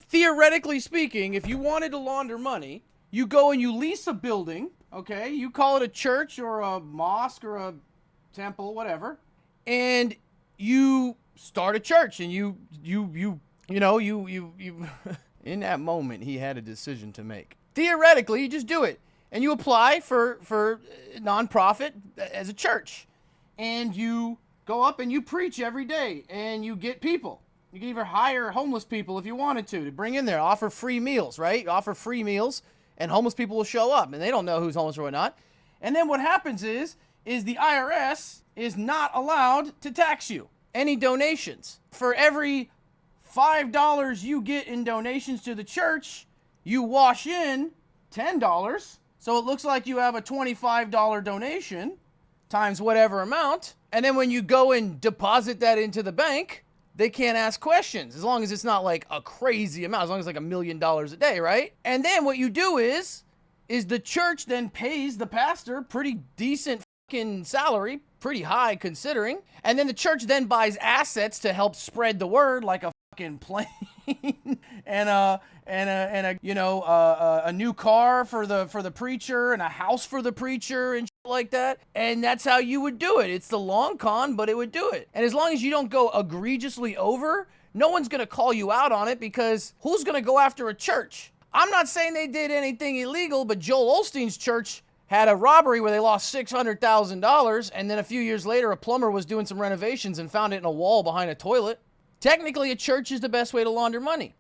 theoretically speaking, if you wanted to launder money, you go and you lease a building, okay? You call it a church or a mosque or a temple, whatever, and you start a church, and you in that moment, he had a decision to make. Theoretically, you just do it, and you apply for nonprofit as a church, and you go up and you preach every day, and you get people. You can even hire homeless people if you wanted to bring in there, offer free meals, right? Offer free meals, and homeless people will show up, and they don't know who's homeless or whatnot. And then what happens is the IRS is not allowed to tax you any donations. For every $5 you get in donations to the church, you wash in $10. So it looks like you have a $25 donation times whatever amount. And then when you go and deposit that into the bank, they can't ask questions as long as it's not like a crazy amount, as long as it's like $1 million a day, right? And then what you do is the church then pays the pastor pretty decent fucking salary, pretty high considering. And then the church then buys assets to help spread the word, like a fucking plane and a new car for the preacher and a house for the preacher and shit like that. And that's how you would do it. It's the long con, but it would do it. And as long as you don't go egregiously over, no one's going to call you out on it, because who's going to go after a church? I'm not saying they did anything illegal, but Joel Osteen's church had a robbery where they lost $600,000, and then a few years later, a plumber was doing some renovations and found it in a wall behind a toilet. Technically, a church is the best way to launder money.